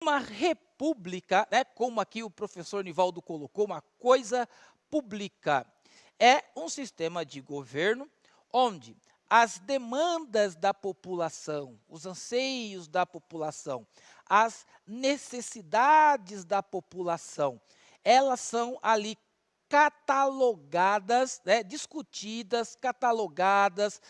Uma república, né, como aqui o professor Nivaldo colocou, uma coisa pública, é um sistema de governo onde as demandas da população, os anseios da população, as necessidades da população, elas são ali catalogadas, né, discutidas, catalogadas,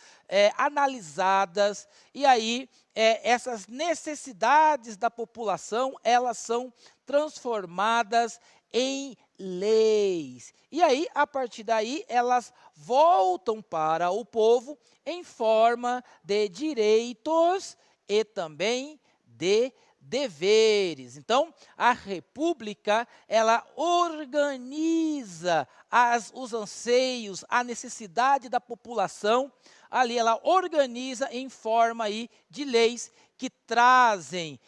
analisadas, e aí essas necessidades da população, elas são transformadas em leis. E aí, a partir daí, elas voltam para o povo em forma de direitos e também de deveres. Então, a república, ela organiza os anseios, a necessidade da população, ali ela organiza em forma aí de leis que trazem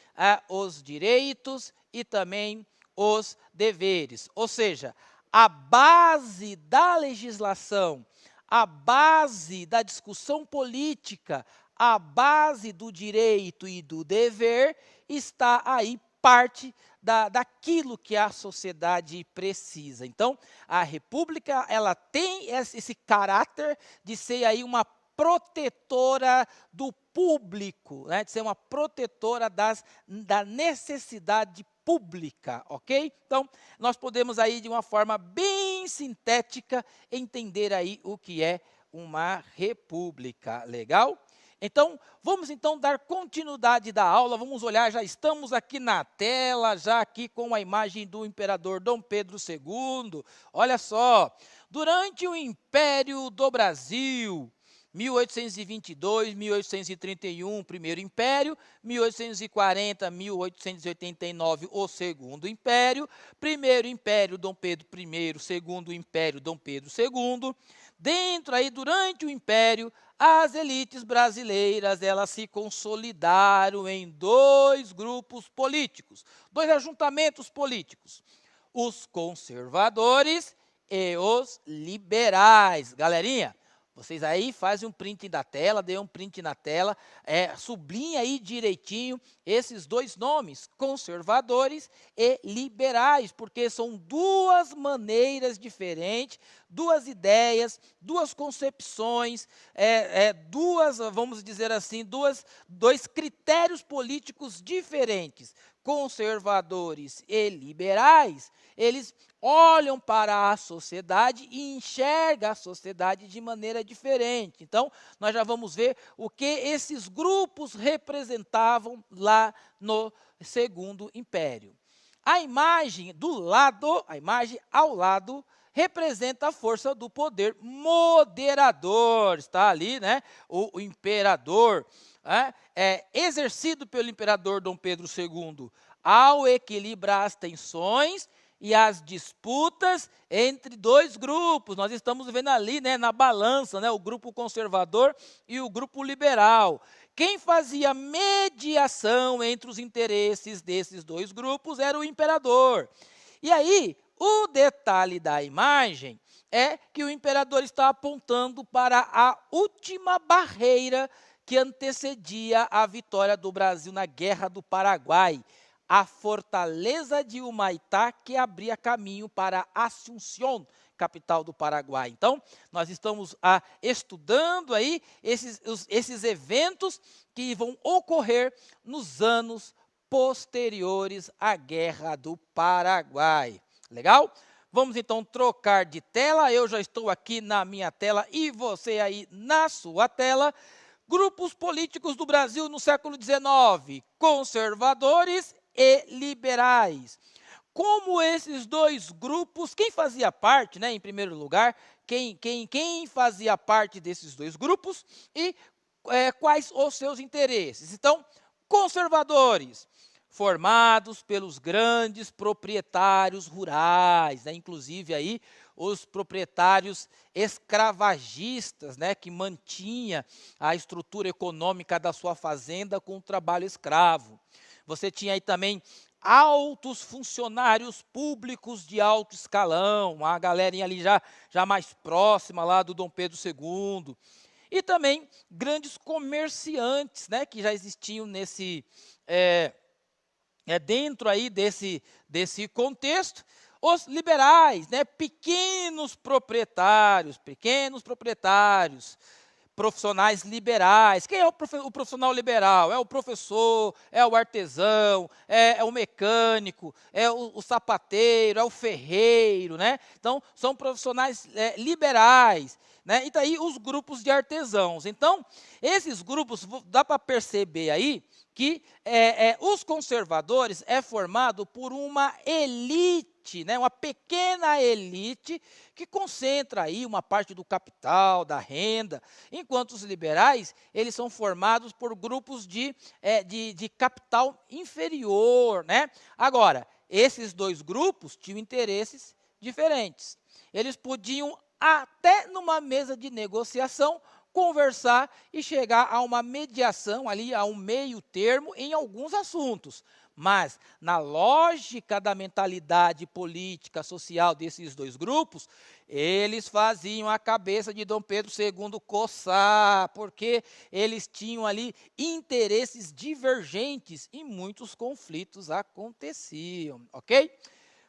os direitos e também os deveres. Ou seja, a base da legislação, a base da discussão política, a base do direito e do dever está aí parte daquilo que a sociedade precisa. Então, a república, ela tem esse caráter de ser aí uma protetora do público, né? De ser uma protetora da necessidade pública, ok? Então, nós podemos aí, de uma forma bem sintética, entender aí o que é uma república. Legal? Então, vamos então dar continuidade da aula, vamos olhar, já estamos aqui na tela, já aqui com a imagem do imperador Dom Pedro II. Olha só, durante o Império do Brasil, 1822, 1831, Primeiro Império, 1840, 1889, o Segundo Império, Primeiro Império Dom Pedro I, Segundo Império Dom Pedro II. Dentro aí, durante o Império, as elites brasileiras, elas se consolidaram em dois grupos políticos, dois ajuntamentos políticos, os conservadores e os liberais. Galerinha, vocês aí fazem um print da tela, dê um print na tela, sublinha aí direitinho esses dois nomes, conservadores e liberais, porque são duas maneiras diferentes, duas ideias, duas concepções, duas, vamos dizer assim, dois critérios políticos diferentes. Conservadores e liberais, eles olham para a sociedade e enxergam a sociedade de maneira diferente. Então, nós já vamos ver o que esses grupos representavam lá no Segundo Império. A imagem do lado, a imagem ao lado, representa a força do poder moderador. Está ali, né? O imperador, exercido pelo imperador Dom Pedro II, ao equilibrar as tensões e as disputas entre dois grupos. Nós estamos vendo ali, né, na balança, né, o grupo conservador e o grupo liberal. Quem fazia mediação entre os interesses desses dois grupos era o imperador. E aí, o detalhe da imagem é que o imperador está apontando para a última barreira que antecedia a vitória do Brasil na Guerra do Paraguai, a fortaleza de Humaitá, que abria caminho para Asunción, capital do Paraguai. Então, nós estamos estudando aí esses eventos que vão ocorrer nos anos posteriores à Guerra do Paraguai. Legal? Vamos então trocar de tela. Eu já estou aqui na minha tela e você aí na sua tela. Grupos políticos do Brasil no século XIX, conservadores e liberais. Como esses dois grupos, quem fazia parte, né, em primeiro lugar, quem fazia parte desses dois grupos e quais os seus interesses? Então, conservadores, formados pelos grandes proprietários rurais, né, inclusive aí os proprietários escravagistas, né, que mantinha a estrutura econômica da sua fazenda com o trabalho escravo. Você tinha aí também altos funcionários públicos de alto escalão, uma galerinha ali já mais próxima lá do Dom Pedro II. E também grandes comerciantes, né, que já existiam dentro aí desse contexto, os liberais, né, pequenos proprietários, profissionais liberais. Quem é o profissional liberal? É o professor, é o artesão, é o mecânico, é o sapateiro, é o ferreiro, né? Então, são profissionais liberais, né? E daí os grupos de artesãos. Então, esses grupos, dá para perceber aí que os conservadores é formado por uma elite, né, uma pequena elite que concentra aí uma parte do capital, da renda, enquanto os liberais, eles são formados por grupos de capital inferior, né? Agora, esses dois grupos tinham interesses diferentes. Eles podiam, até numa mesa de negociação, conversar e chegar a uma mediação ali, a um meio termo em alguns assuntos. Mas, na lógica da mentalidade política, social desses dois grupos, eles faziam a cabeça de Dom Pedro II coçar, porque eles tinham ali interesses divergentes e muitos conflitos aconteciam, ok?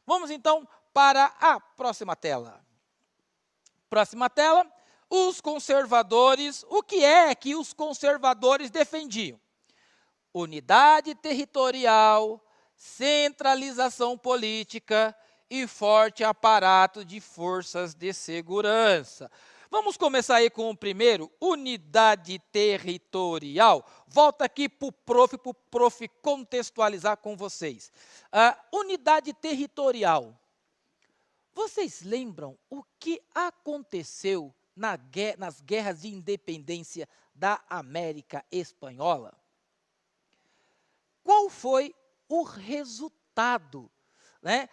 Vamos então para a próxima tela. Próxima tela. Os conservadores, o que é que os conservadores defendiam? Unidade territorial, centralização política e forte aparato de forças de segurança. Vamos começar aí com o primeiro, unidade territorial. Volta aqui para o prof contextualizar com vocês. Unidade territorial. Vocês lembram o que aconteceu nas guerras de independência da América Espanhola? Qual foi o resultado, né,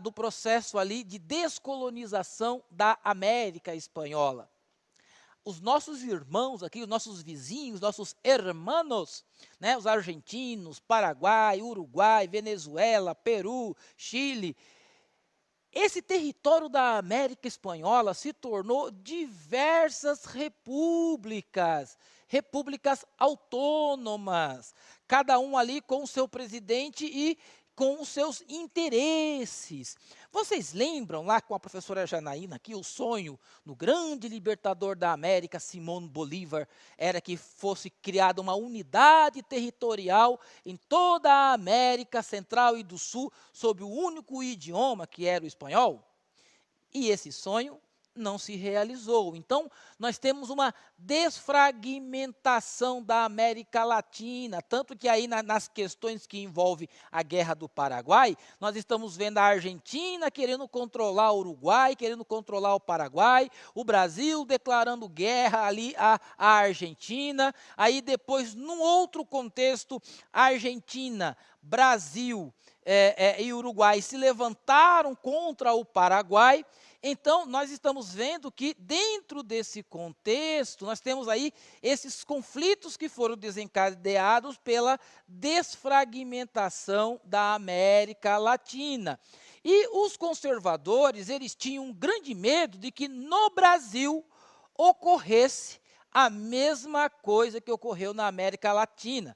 do processo ali de descolonização da América Espanhola? Os nossos irmãos aqui, os nossos vizinhos, nossos hermanos, né, os argentinos, Paraguai, Uruguai, Venezuela, Peru, Chile. Esse território da América Espanhola se tornou diversas repúblicas autônomas, cada um ali com o seu presidente e com os seus interesses. Vocês lembram lá com a professora Janaína que o sonho do grande libertador da América, Simón Bolívar, era que fosse criada uma unidade territorial em toda a América Central e do Sul, sob o único idioma que era o espanhol? E esse sonho não se realizou. Então, nós temos uma desfragmentação da América Latina, tanto que aí nas questões que envolvem a Guerra do Paraguai, nós estamos vendo a Argentina querendo controlar o Uruguai, querendo controlar o Paraguai, o Brasil declarando guerra ali à Argentina, aí depois, num outro contexto, a Argentina, Brasil e Uruguai se levantaram contra o Paraguai. Então, nós estamos vendo que dentro desse contexto, nós temos aí esses conflitos que foram desencadeados pela desfragmentação da América Latina. E os conservadores, eles tinham um grande medo de que no Brasil ocorresse a mesma coisa que ocorreu na América Latina.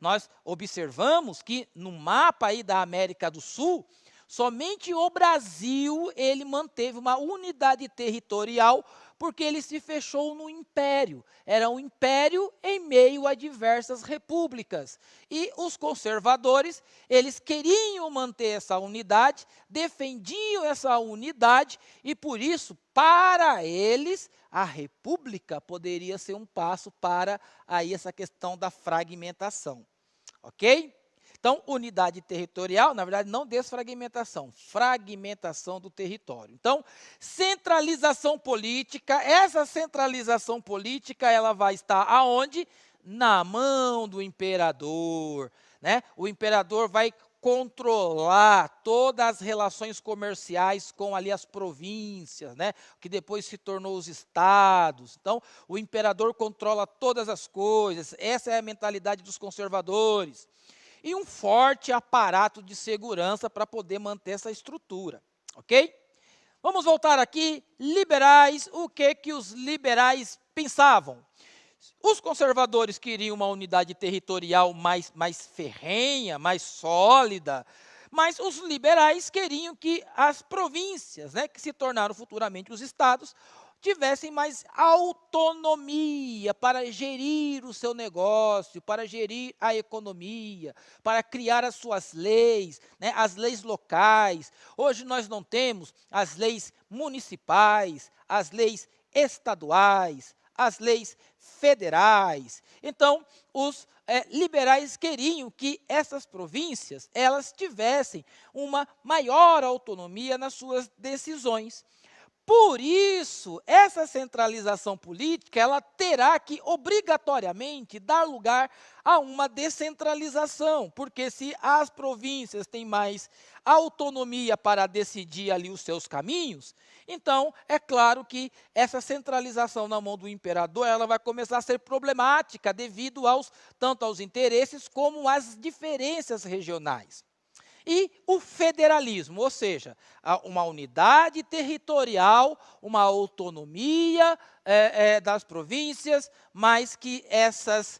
Nós observamos que no mapa aí da América do Sul, somente o Brasil ele manteve uma unidade territorial porque ele se fechou no império. Era um império em meio a diversas repúblicas. E os conservadores, eles queriam manter essa unidade, defendiam essa unidade e por isso, para eles, a república poderia ser um passo para aí essa questão da fragmentação. Ok? Então, unidade territorial, na verdade, não desfragmentação, fragmentação do território. Então, centralização política, essa centralização política, ela vai estar aonde? Na mão do imperador, né? O imperador vai controlar todas as relações comerciais com ali as províncias, né? Que depois se tornou os estados. Então, o imperador controla todas as coisas. Essa é a mentalidade dos conservadores. E um forte aparato de segurança para poder manter essa estrutura, ok? Vamos voltar aqui, liberais, o que os liberais pensavam? Os conservadores queriam uma unidade territorial mais ferrenha, mais sólida, mas os liberais queriam que as províncias, né, que se tornaram futuramente os estados, tivessem mais autonomia para gerir o seu negócio, para gerir a economia, para criar as suas leis, né, as leis locais. Hoje nós não temos as leis municipais, as leis estaduais, as leis federais. Então, os liberais queriam que essas províncias elas tivessem uma maior autonomia nas suas decisões. Por isso, essa centralização política, ela terá que obrigatoriamente dar lugar a uma descentralização, porque se as províncias têm mais autonomia para decidir ali os seus caminhos, então é claro que essa centralização na mão do imperador, ela vai começar a ser problemática devido tanto aos interesses como às diferenças regionais. E o federalismo, ou seja, uma unidade territorial, uma autonomia das províncias, mas que essas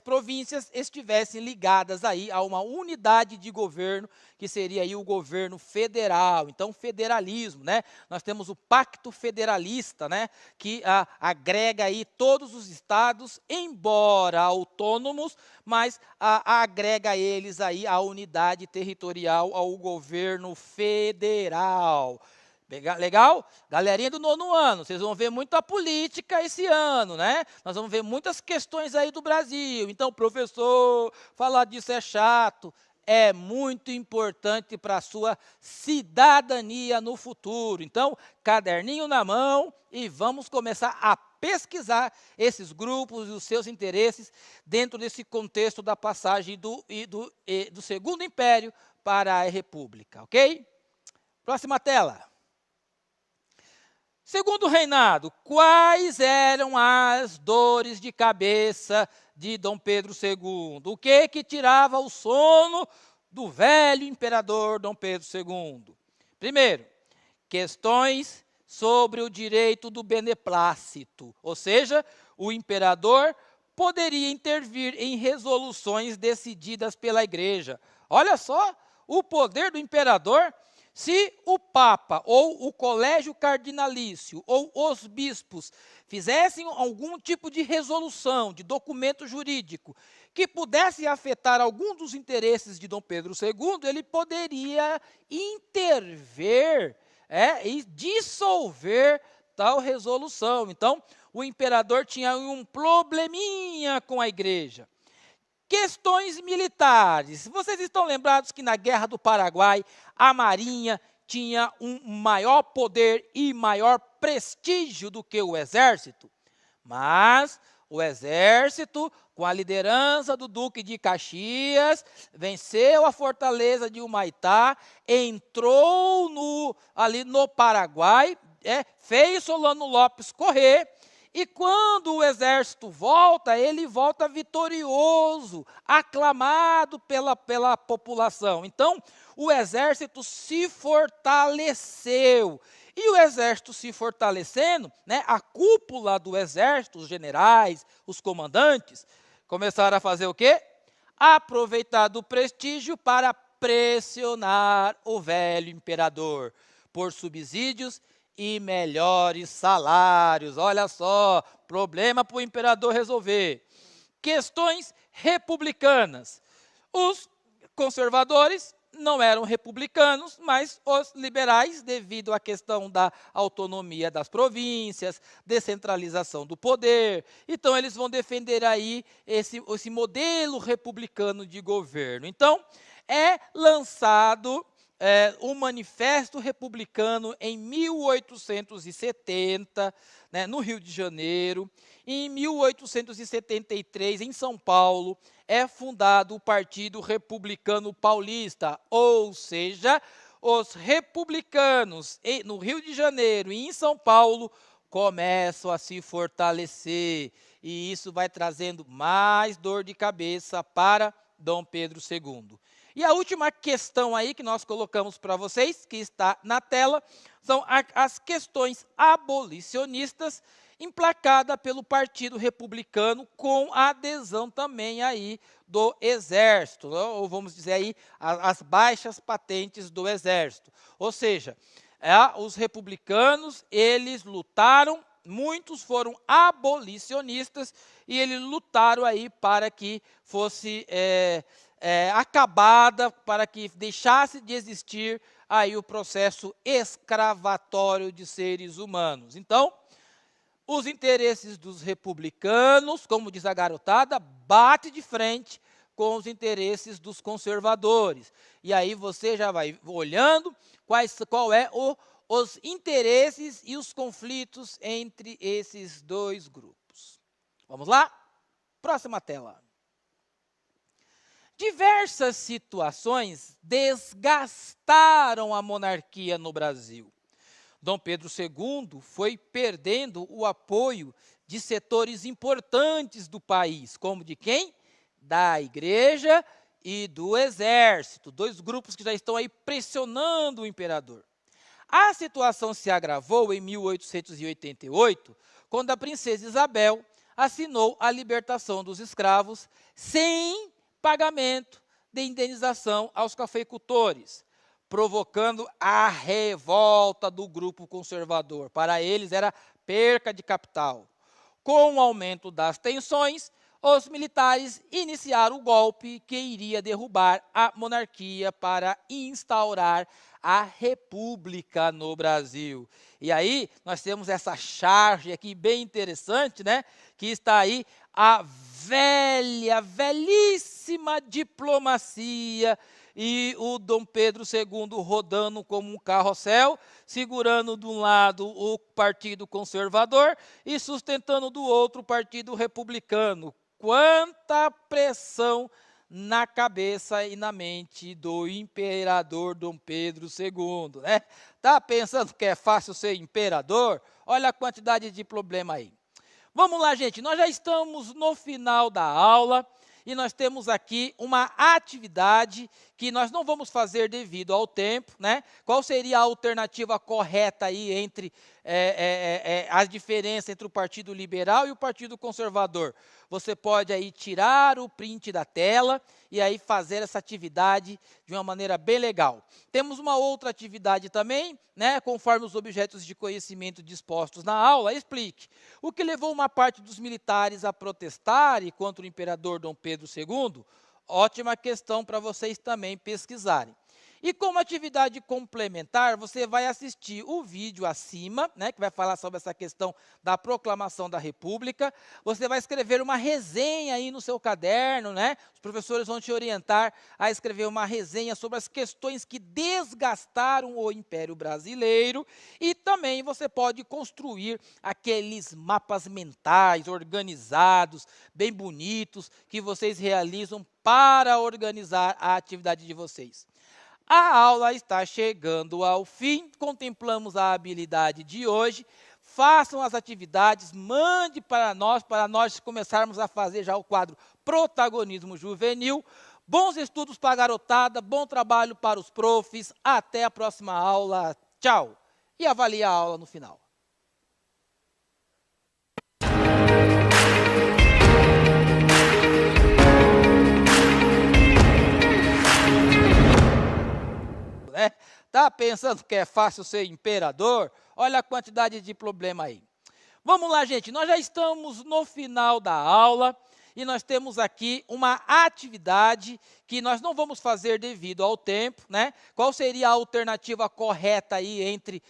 províncias estivessem ligadas aí a uma unidade de governo, que seria aí o governo federal. Então, federalismo, né? Nós temos o Pacto Federalista, né? Que agrega aí todos os estados, embora autônomos, mas agrega eles aí a unidade territorial ao governo federal. Legal? Galerinha do 9º ano, vocês vão ver muita política esse ano, né? Nós vamos ver muitas questões aí do Brasil. Então, professor, falar disso é chato. É muito importante para a sua cidadania no futuro. Então, caderninho na mão e vamos começar a pesquisar esses grupos e os seus interesses dentro desse contexto da passagem do Segundo Império para a República, ok? Próxima tela. Segundo reinado, quais eram as dores de cabeça de Dom Pedro II? O que tirava o sono do velho imperador Dom Pedro II? Primeiro, questões sobre o direito do beneplácito, ou seja, o imperador poderia intervir em resoluções decididas pela igreja. Olha só o poder do imperador. Se o Papa ou o colégio cardinalício ou os bispos fizessem algum tipo de resolução, de documento jurídico, que pudesse afetar algum dos interesses de Dom Pedro II, ele poderia intervir e dissolver tal resolução. Então, o imperador tinha um probleminha com a igreja. Questões militares. Vocês estão lembrados que na Guerra do Paraguai, a Marinha tinha um maior poder e maior prestígio do que o Exército? Mas o Exército, com a liderança do Duque de Caxias, venceu a fortaleza de Humaitá, entrou ali no Paraguai, fez Solano Lopes correr. E quando o exército volta, ele volta vitorioso, aclamado pela população. Então, o exército se fortaleceu. E o exército se fortalecendo, né, a cúpula do exército, os generais, os comandantes, começaram a fazer o quê? Aproveitar do prestígio para pressionar o velho imperador por subsídios e melhores salários. Olha só, problema para o imperador resolver. Questões republicanas. Os conservadores não eram republicanos, mas os liberais, devido à questão da autonomia das províncias, descentralização do poder, então eles vão defender aí esse modelo republicano de governo. Então, é lançado o Manifesto Republicano em 1870, né, no Rio de Janeiro. Em 1873, em São Paulo, é fundado o Partido Republicano Paulista, ou seja, os republicanos no Rio de Janeiro e em São Paulo começam a se fortalecer. E isso vai trazendo mais dor de cabeça para Dom Pedro II. E a última questão aí que nós colocamos para vocês, que está na tela, são as questões abolicionistas emplacada pelo Partido Republicano com a adesão também aí do Exército, ou vamos dizer aí as baixas patentes do Exército. Ou seja, os republicanos, eles lutaram, muitos foram abolicionistas e eles lutaram aí para que fosse acabada, para que deixasse de existir aí o processo escravatório de seres humanos. Então, os interesses dos republicanos, como diz a garotada, bate de frente com os interesses dos conservadores. E aí você já vai olhando qual é os interesses e os conflitos entre esses dois grupos. Vamos lá? Próxima tela. Diversas situações desgastaram a monarquia no Brasil. Dom Pedro II foi perdendo o apoio de setores importantes do país, como de quem? Da Igreja e do Exército, dois grupos que já estão aí pressionando o imperador. A situação se agravou em 1888, quando a princesa Isabel assinou a libertação dos escravos sem pagamento de indenização aos cafeicultores, provocando a revolta do grupo conservador. Para eles era perca de capital. Com o aumento das tensões, os militares iniciaram o golpe que iria derrubar a monarquia para instaurar a república no Brasil. E aí nós temos essa charge aqui bem interessante, né? Que está aí a velhíssima diplomacia e o Dom Pedro II rodando como um carrossel, segurando de um lado o Partido Conservador e sustentando do outro o Partido Republicano. Quanta pressão na cabeça e na mente do imperador Dom Pedro II, né? Tá pensando que é fácil ser imperador? Olha a quantidade de problema aí. Vamos lá, gente, nós já estamos no final da aula e nós temos aqui uma atividade que nós não vamos fazer devido ao tempo, né? Qual seria a alternativa correta aí entre as diferenças entre o Partido Liberal e o Partido Conservador? Você pode aí tirar o print da tela e aí fazer essa atividade de uma maneira bem legal. Temos uma outra atividade também, né? Conforme os objetos de conhecimento dispostos na aula, explique. O que levou uma parte dos militares a protestarem contra o imperador Dom Pedro II? Ótima questão para vocês também pesquisarem. E como atividade complementar, você vai assistir o vídeo acima, né, que vai falar sobre essa questão da proclamação da República. Você vai escrever uma resenha aí no seu caderno, né? Os professores vão te orientar a escrever uma resenha sobre as questões que desgastaram o Império Brasileiro. E também você pode construir aqueles mapas mentais organizados, bem bonitos, que vocês realizam para organizar a atividade de vocês. A aula está chegando ao fim, contemplamos a habilidade de hoje. Façam as atividades, mande para nós começarmos a fazer já o quadro Protagonismo Juvenil. Bons estudos para a garotada, bom trabalho para os profs. Até a próxima aula. Tchau. E avalie a aula no final. Né? Tá pensando que é fácil ser imperador? Olha a quantidade de problema aí. Vamos lá, gente, nós já estamos no final da aula e nós temos aqui uma atividade que nós não vamos fazer devido ao tempo, né? Qual seria a alternativa correta aí entre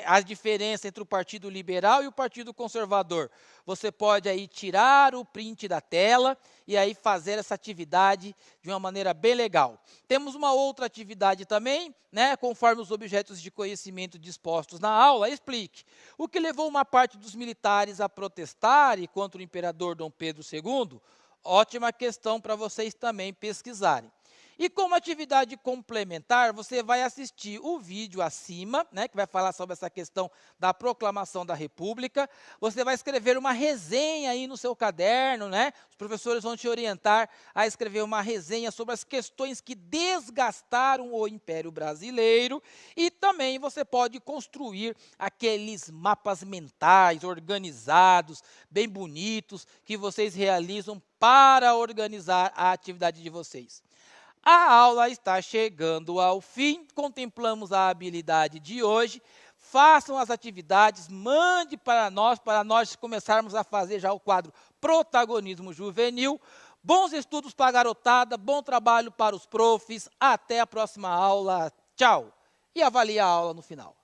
as diferenças entre o Partido Liberal e o Partido Conservador? Você pode aí tirar o print da tela e aí fazer essa atividade de uma maneira bem legal. Temos uma outra atividade também, né? Conforme os objetos de conhecimento dispostos na aula, explique. O que levou uma parte dos militares a protestarem contra o imperador Dom Pedro II? Ótima questão para vocês também pesquisarem. E como atividade complementar, você vai assistir o vídeo acima, né, que vai falar sobre essa questão da proclamação da República. Você vai escrever uma resenha aí no seu caderno, né? Os professores vão te orientar a escrever uma resenha sobre as questões que desgastaram o Império Brasileiro. E também você pode construir aqueles mapas mentais organizados, bem bonitos, que vocês realizam para organizar a atividade de vocês. A aula está chegando ao fim, contemplamos a habilidade de hoje. Façam as atividades, mande para nós começarmos a fazer já o quadro Protagonismo Juvenil. Bons estudos para a garotada, bom trabalho para os profs. Até a próxima aula. Tchau. E avalie a aula no final.